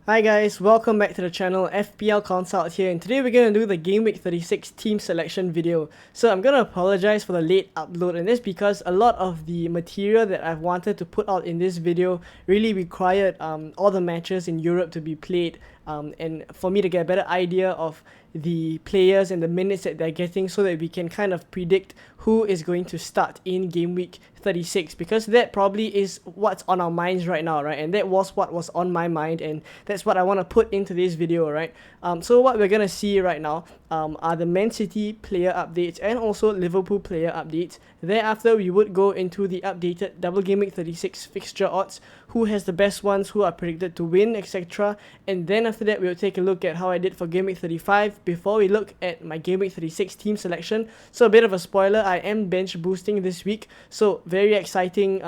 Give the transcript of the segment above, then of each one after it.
Hi guys, welcome back to the channel. FPL Consult here, and today we're going to do the Gameweek 36 team selection video. So I'm going to apologize for the late upload, and that's because a lot of the material that I've wanted to put out in this video really required all the matches in Europe to be played, and for me to get a better idea of the players and the minutes that they're getting, so that we can kind of predict who is going to start in game week 36, because that probably is what's on our minds right now, right? And that was what was on my mind, and that's what I want to put into this video, right? So what we're gonna see right now are the Man City player updates and also Liverpool player updates. Thereafter, we would go into the updated double game week 36 fixture odds, who has the best ones, who are predicted to win, etc. And then after that, we'll take a look at how I did for game week 35 before we look at my game week 36 team selection. So a bit of a spoiler, I am bench boosting this week, so very exciting.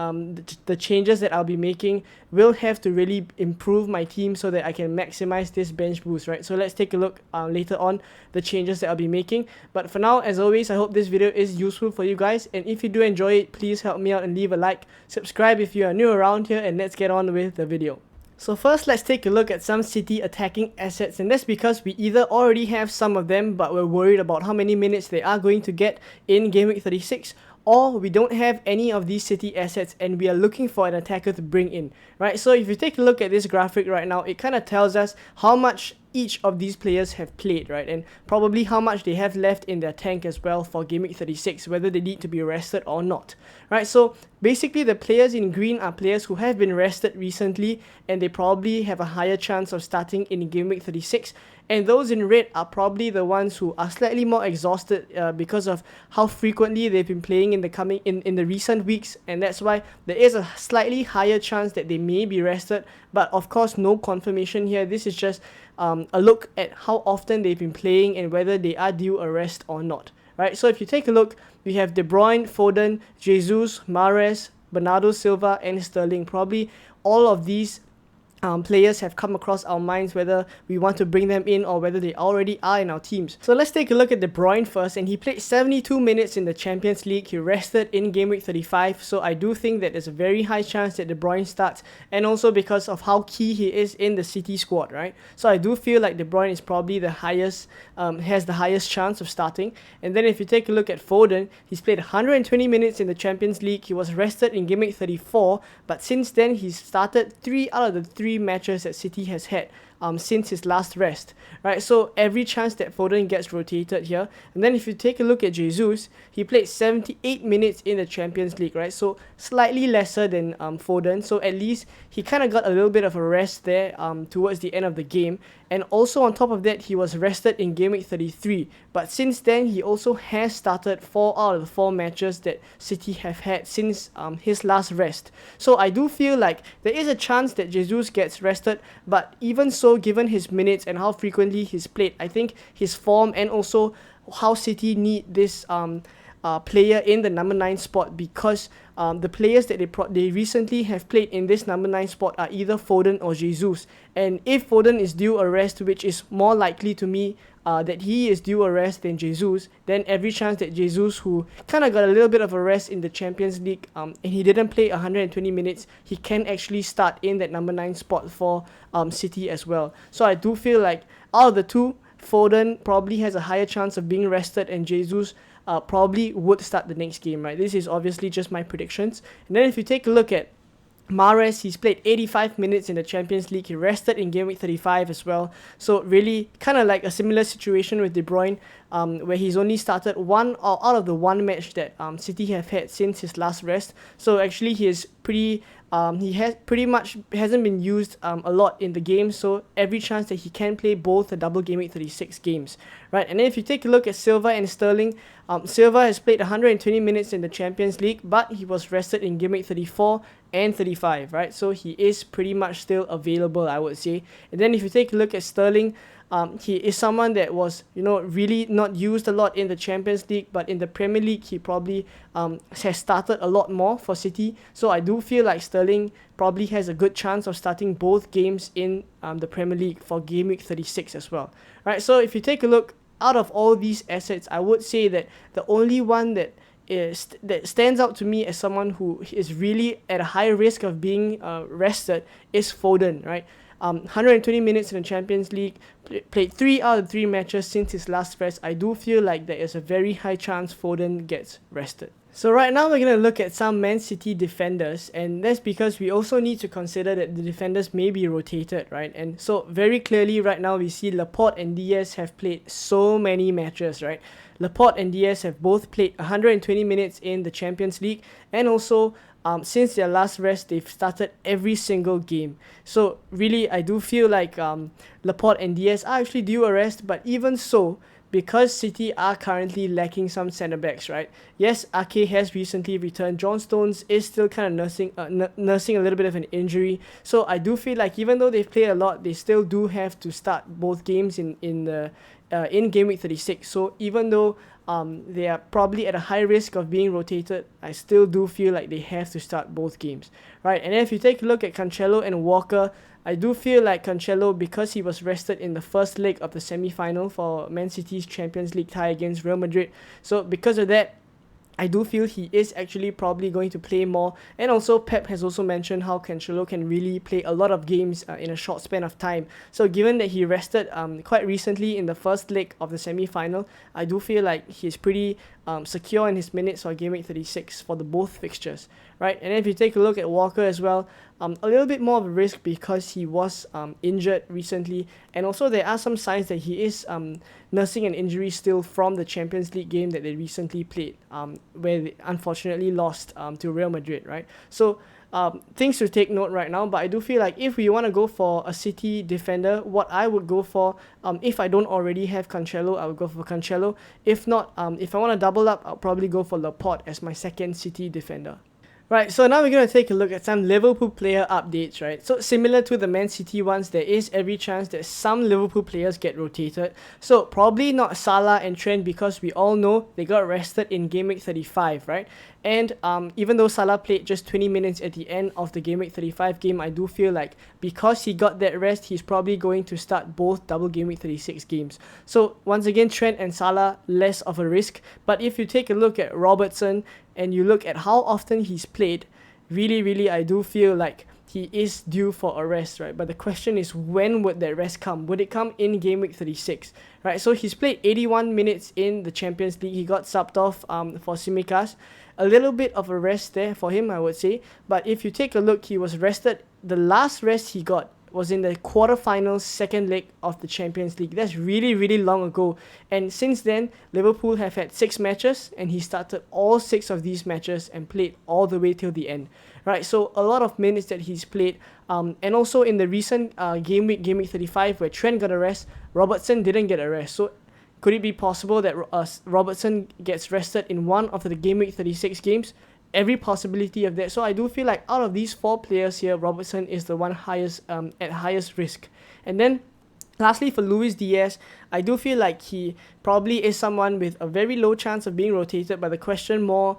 The changes that I'll be making will have to really improve my team so that I can maximize this bench boost, right? So let's take a look later on the changes that I'll be making. But for now, as always, I hope this video is useful for you guys, and if you do enjoy it, please help me out and leave a like, subscribe if you are new around here, and let's get on with the video. So first, let's take a look at some City attacking assets, and that's because we either already have some of them but we're worried about how many minutes they are going to get in game week 36, or we don't have any of these City assets and we are looking for an attacker to bring in, right? So if you take a look at this graphic right now, it kind of tells us how much each of these players have played, right? And probably how much they have left in their tank as well for game week 36, whether they need to be rested or not, right? So basically, the players in green are players who have been rested recently and they probably have a higher chance of starting in game week 36. And those in red are probably the ones who are slightly more exhausted because of how frequently they've been playing in the recent weeks, and that's why there is a slightly higher chance that they may be rested. But of course, no confirmation here. This is just a look at how often they've been playing and whether they are due a rest or not, right? So if you take a look, we have De Bruyne, Foden, Jesus, Mahrez, Bernardo Silva, and Sterling. Probably all of these players have come across our minds, whether we want to bring them in or whether they already are in our teams. So let's take a look at De Bruyne first, and he played 72 minutes in the Champions League. He rested in game week 35, so I do think that there's a very high chance that De Bruyne starts, and also because of how key he is in the City squad, right? So I do feel like De Bruyne is probably the highest, has the highest chance of starting. And then if you take a look at Foden, he's played 120 minutes in the Champions League. He was rested in game week 34, but since then he's started 3 out of the 3 matches that City has had since his last rest, right? So every chance that Foden gets rotated here. And then if you take a look at Jesus, he played 78 minutes in the Champions League, right? So slightly lesser than Foden, so at least he kind of got a little bit of a rest there towards the end of the game. And also on top of that, he was rested in game week 33, but since then he also has started 4 out of the 4 matches that City have had since his last rest. So I do feel like there is a chance that Jesus gets rested, but even so, given his minutes and how frequently he's played, I think his form and also how City need this player in the number 9 spot, because the players that they recently have played in this number 9 spot are either Foden or Jesus. And if Foden is due a rest, which is more likely to me that he is due a rest than Jesus, then every chance that Jesus, who kind of got a little bit of a rest in the Champions League and he didn't play 120 minutes, he can actually start in that number 9 spot for City as well. So I do feel like out of the two, Foden probably has a higher chance of being rested, and Jesus probably would start the next game, right? This is obviously just my predictions. And then if you take a look at Mahrez, he's played 85 minutes in the Champions League. He rested in game week 35 as well. So really kind of like a similar situation with De Bruyne, where he's only started one out of the 1 match that City have had since his last rest. So actually he is pretty he has pretty much hasn't been used a lot in the game, so every chance that he can play both the double game week 36 games, right? And then if you take a look at Silva and Sterling, Silva has played 120 minutes in the Champions League, but he was rested in game week 34 and 35, right? So he is pretty much still available, I would say. And then if you take a look at Sterling, he is someone that was, really not used a lot in the Champions League, but in the Premier League, he probably has started a lot more for City. So I do feel like Sterling probably has a good chance of starting both games in the Premier League for game week 36 as well, right? So if you take a look, out of all these assets, I would say that the only one that stands out to me as someone who is really at a high risk of being rested is Foden, right? 120 minutes in the Champions League, played 3 out of 3 matches since his last rest. I do feel like there is a very high chance Foden gets rested. So right now we're going to look at some Man City defenders, and that's because we also need to consider that the defenders may be rotated, right? And so very clearly right now we see Laporte and Diaz have played so many matches, right? Laporte and Diaz have both played 120 minutes in the Champions League, and also since their last rest, they've started every single game. So really, I do feel like Laporte and Diaz are actually due a rest, but even so, because City are currently lacking some centre-backs, right? Yes, Ake has recently returned. John Stones is still kind of nursing a little bit of an injury. So I do feel like even though they've played a lot, they still do have to start both games in Game Week 36. So even though they are probably at a high risk of being rotated, I still do feel like they have to start both games, right? And then if you take a look at Cancelo and Walker, I do feel like Cancelo, because he was rested in the first leg of the semi-final for Man City's Champions League tie against Real Madrid. So because of that, I do feel he is actually probably going to play more. And also Pep has also mentioned how Cancelo can really play a lot of games in a short span of time. So given that he rested quite recently in the first leg of the semi-final, I do feel like he's pretty secure in his minutes for Game Week 36 for the both fixtures, right? And if you take a look at Walker as well, a little bit more of a risk because he was injured recently, and also there are some signs that he is nursing an injury still from the Champions League game that they recently played, where they unfortunately lost to Real Madrid, right? So things to take note right now, but I do feel like if we want to go for a City defender, what I would go for, if I don't already have Cancelo, I would go for Cancelo. If not, if I want to double up, I'll probably go for Laporte as my second City defender. Right, so now we're going to take a look at some Liverpool player updates, right? So similar to the Man City ones, there is every chance that some Liverpool players get rotated. So probably not Salah and Trent, because we all know they got rested in Game Week 35, right? And even though Salah played just 20 minutes at the end of the Game Week 35 game, I do feel like because he got that rest, he's probably going to start both double Game Week 36 games. So once again, Trent and Salah, less of a risk. But if you take a look at Robertson, and you look at how often he's played, really, I do feel like he is due for a rest, right? But the question is, when would that rest come? Would it come in Game Week 36, right? So he's played 81 minutes in the Champions League. He got subbed off for Tsimikas. A little bit of a rest there for him, I would say. But if you take a look, he was rested. The last rest he got was in the quarterfinals, second leg of the Champions League. That's really long ago. And since then, Liverpool have had 6 matches, and he started all 6 of these matches and played all the way till the end. Right, so a lot of minutes that he's played. And also in the recent Game Week 35, where Trent got a rest, Robertson didn't get a rest. So could it be possible that Robertson gets rested in one of the Game Week 36 games? Every possibility of that. So I do feel like out of these 4 players here, Robertson is the one highest at highest risk. And then lastly, for Luis Diaz, I do feel like he probably is someone with a very low chance of being rotated, but the question more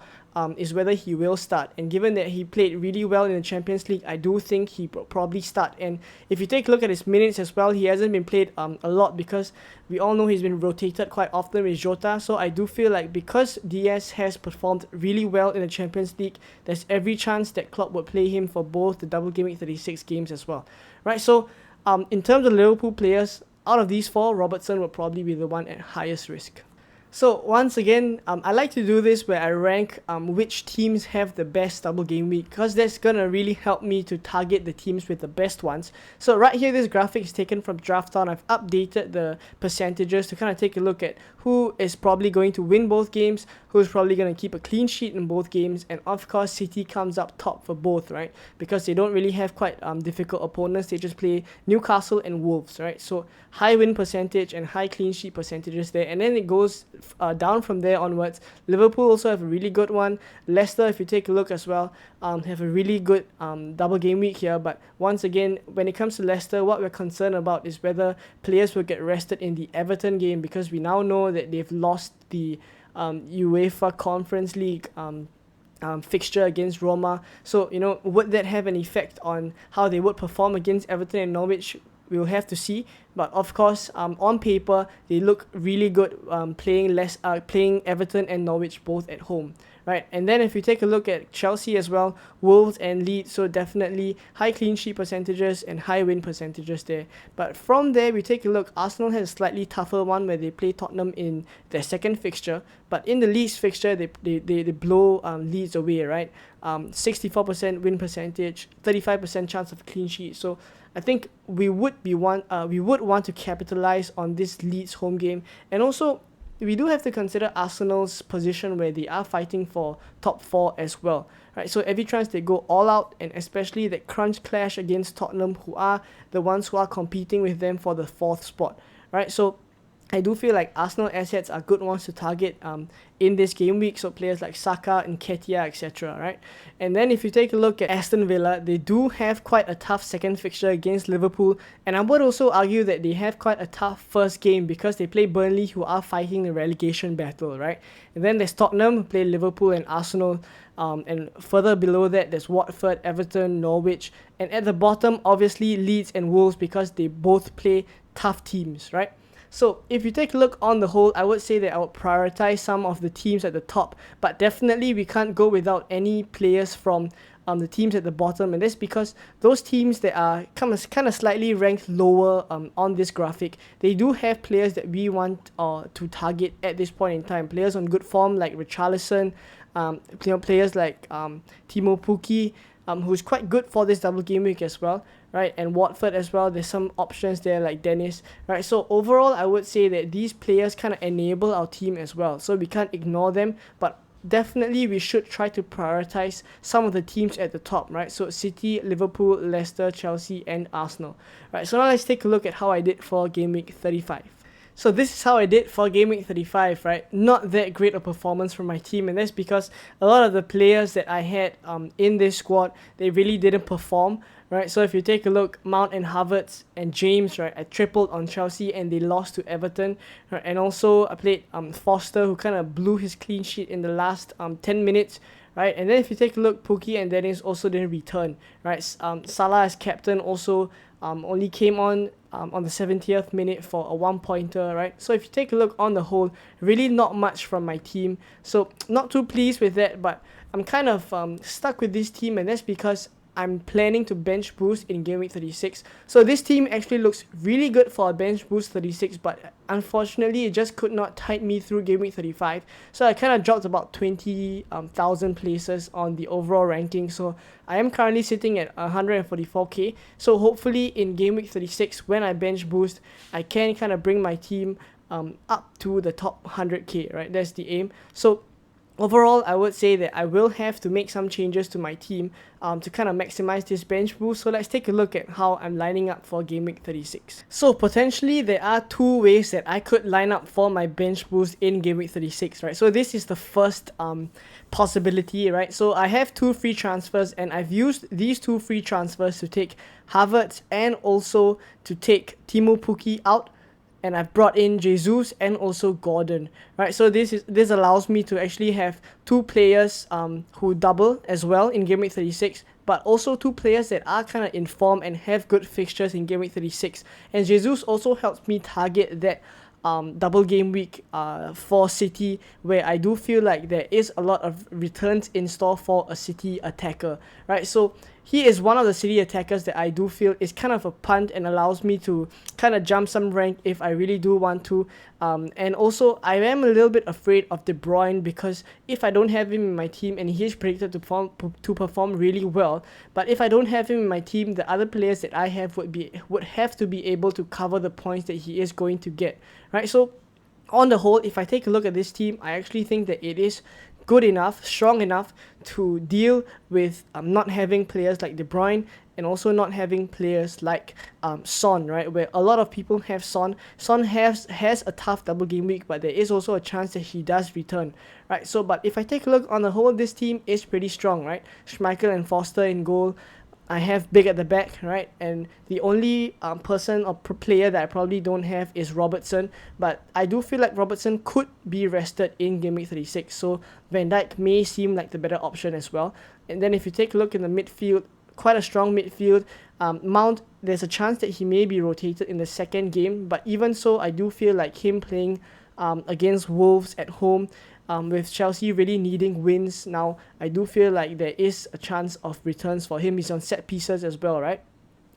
is whether he will start. And given that he played really well in the Champions League, I do think he probably start. And if you take a look at his minutes as well, he hasn't been played a lot, because we all know he's been rotated quite often with Jota. So I do feel like because Diaz has performed really well in the Champions League, there's every chance that Klopp would play him for both the double Game Week 36 games as well, right? So in terms of Liverpool players, out of these 4, Robertson would probably be the one at highest risk. So once again, I like to do this where I rank which teams have the best double game week, because that's gonna really help me to target the teams with the best ones. So right here, this graphic is taken from Drafton. I've updated the percentages to kind of take a look at who is probably going to win both games, who's probably going to keep a clean sheet in both games, and of course City comes up top for both, right? Because they don't really have quite difficult opponents. They just play Newcastle and Wolves, right? So high win percentage and high clean sheet percentages there, and then it goes down from there onwards. Liverpool also have a really good one. Leicester, if you take a look as well, have a really good double game week here. But once again, when it comes to Leicester, what we're concerned about is whether players will get rested in the Everton game, because we now know that they've lost the UEFA Conference League fixture against Roma. So, would that have an effect on how they would perform against Everton and Norwich? We'll have to see. But of course, on paper, they look really good playing Everton and Norwich both at home, right? And then if you take a look at Chelsea as well, Wolves and Leeds, so definitely high clean sheet percentages and high win percentages there. But from there, we take a look, Arsenal has a slightly tougher one where they play Tottenham in their second fixture, but in the Leeds fixture, they blow Leeds away, right? 64% win percentage, 35% chance of clean sheet. So I think we would want to capitalize on this Leeds home game, and also we do have to consider Arsenal's position where they are fighting for top 4 as well, right? So every chance they go all out, and especially that crunch clash against Tottenham, who are the ones who are competing with them for the 4th spot, right? So I do feel like Arsenal assets are good ones to target in this game week, so players like Saka and Nketiah, etc., right? And then if you take a look at Aston Villa, they do have quite a tough second fixture against Liverpool, and I would also argue that they have quite a tough first game because they play Burnley, who are fighting the relegation battle, right? And then there's Tottenham, who play Liverpool and Arsenal, and further below that there's Watford, Everton, Norwich, and at the bottom obviously Leeds and Wolves because they both play tough teams, right? So if you take a look on the whole, I would say that I would prioritize some of the teams at the top, but definitely we can't go without any players from the teams at the bottom, and that's because those teams that are kind of slightly ranked lower on this graphic, they do have players that we want to target at this point in time. Players on good form like Richarlison, players like Timo Pukki, who's quite good for this double game week as well, right? And Watford as well, there's some options there like Dennis, right? So overall, I would say that these players kind of enable our team as well, so we can't ignore them, but definitely we should try to prioritize some of the teams at the top, right? So City, Liverpool, Leicester, Chelsea, and Arsenal, right? So now let's take a look at how I did for game week 35. So this is how I did for game week 35, right? Not that great a performance from my team, and that's because a lot of the players that I had in this squad, they really didn't perform, right? So if you take a look, Mount and Havertz and James, right, I tripled on Chelsea and they lost to Everton, right? And also I played Foster, who kind of blew his clean sheet in the last 10 minutes, right? And then if you take a look, Pukki and Dennis also didn't return, right? Salah as captain also only came on the 70th minute for a 1-pointer, right? So if you take a look on the whole, really not much from my team. So not too pleased with that, but I'm kind of stuck with this team, and that's because I'm planning to bench boost in game week 36. So this team actually looks really good for a bench boost 36, but unfortunately it just could not tide me through game week 35. So I kind of dropped about 20,000 places on the overall ranking. So I am currently sitting at 144k. So hopefully in game week 36, when I bench boost, I can kind of bring my team up to the top 100k, right? That's the aim. So overall, I would say that I will have to make some changes to my team to kind of maximize this bench boost. So let's take a look at how I'm lining up for game week 36. So potentially there are two ways that I could line up for my bench boost in game week 36, right? So this is the first possibility, right? So I have 2 free transfers, and I've used these 2 free transfers to take Havertz and also to take Timo Pukki out, and I've brought in Jesus and also Gordon, right? So this allows me to actually have 2 players who double as well in game week 36, but also 2 players that are kind of in form and have good fixtures in game week 36. And Jesus also helps me target that double game week for City, where I do feel like there is a lot of returns in store for a City attacker, right? So he is one of the City attackers that I do feel is kind of a punt and allows me to kind of jump some rank if I really do want to. And also I am a little bit afraid of De Bruyne, because if I don't have him in my team, and he is predicted to perform really well, but if I don't have him in my team, the other players that I have would have to be able to cover the points that he is going to get, right? So on the whole, if I take a look at this team, I actually think that it is good enough, strong enough to deal with not having players like De Bruyne, and also not having players like Son, right? Where a lot of people have Son. Son has a tough double game week, but there is also a chance that he does return, right? So, but if I take a look on the whole, this team is pretty strong, right? Schmeichel and Foster in goal. I have Big at the back, right? And the only person or player that I probably don't have is Robertson, but I do feel like Robertson could be rested in game week 36, so Van Dijk may seem like the better option as well. And then if you take a look in the midfield, quite a strong midfield. Mount, there's a chance that he may be rotated in the second game, but even so, I do feel like him playing against Wolves at home, with Chelsea really needing wins now, I do feel like there is a chance of returns for him. He's on set pieces as well, right?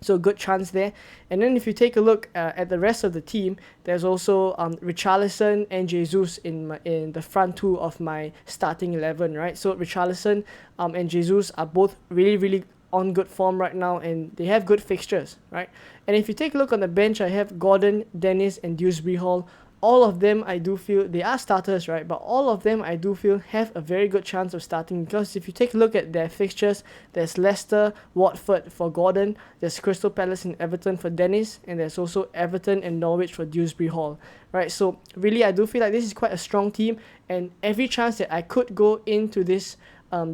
So good chance there. And then if you take a look at the rest of the team, there's also Richarlison and Jesus in the front two of my starting 11, right? So Richarlison and Jesus are both really on good form right now, and they have good fixtures, right? And if you take a look on the bench, I have Gordon, Dennis, and Dewsbury Hall. All of them, I do feel, they are starters, right? But all of them, I do feel, have a very good chance of starting, because if you take a look at their fixtures, there's Leicester, Watford for Gordon, there's Crystal Palace and Everton for Dennis, and there's also Everton and Norwich for Dewsbury Hall, right? So really, I do feel like this is quite a strong team, and every chance that I could go into this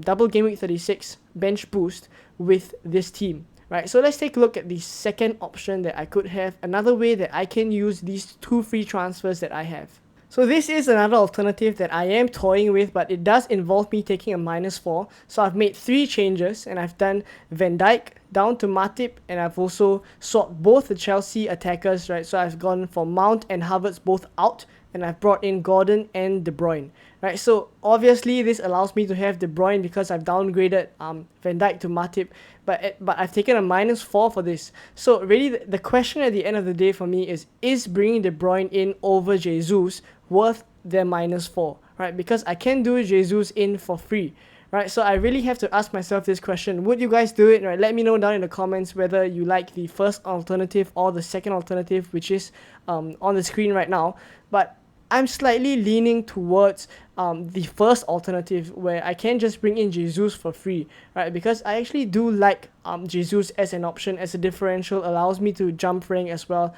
double game week 36 bench boost with this team. Right, so let's take a look at the second option that I could have, another way that I can use these 2 free transfers that I have. So this is another alternative that I am toying with, but it does involve me taking a -4. So I've made 3 changes, and I've done Van Dijk down to Matip, and I've also swapped both the Chelsea attackers, right? So I've gone for Mount and Havertz both out, and I've brought in Gordon and De Bruyne, right? So obviously this allows me to have De Bruyne because I've downgraded Van Dijk to Matip, but I've taken a -4 for this. So really the question at the end of the day for me is bringing De Bruyne in over Jesus worth their -4, right? Because I can do Jesus in for free, right? So I really have to ask myself this question: would you guys do it? Right? Let me know down in the comments whether you like the first alternative or the second alternative, which is on the screen right now. But I'm slightly leaning towards the first alternative, where I can just bring in Jesus for free, right? Because I actually do like Jesus as an option, as a differential, allows me to jump rank as well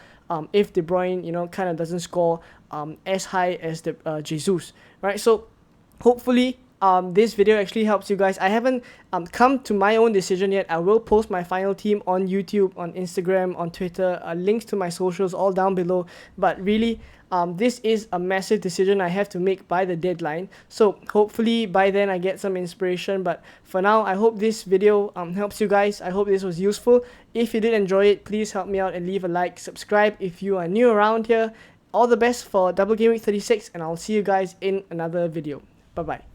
if De Bruyne, kind of doesn't score as high as the Jesus, right? So hopefully this video actually helps you guys. I haven't come to my own decision yet. I will post my final team on YouTube, on Instagram, on Twitter, links to my socials all down below. But really, this is a massive decision I have to make by the deadline. So hopefully by then I get some inspiration. But for now, I hope this video helps you guys. I hope this was useful. If you did enjoy it, please help me out and leave a like, subscribe if you are new around here. All the best for Double Game Week 36, and I'll see you guys in another video. Bye bye.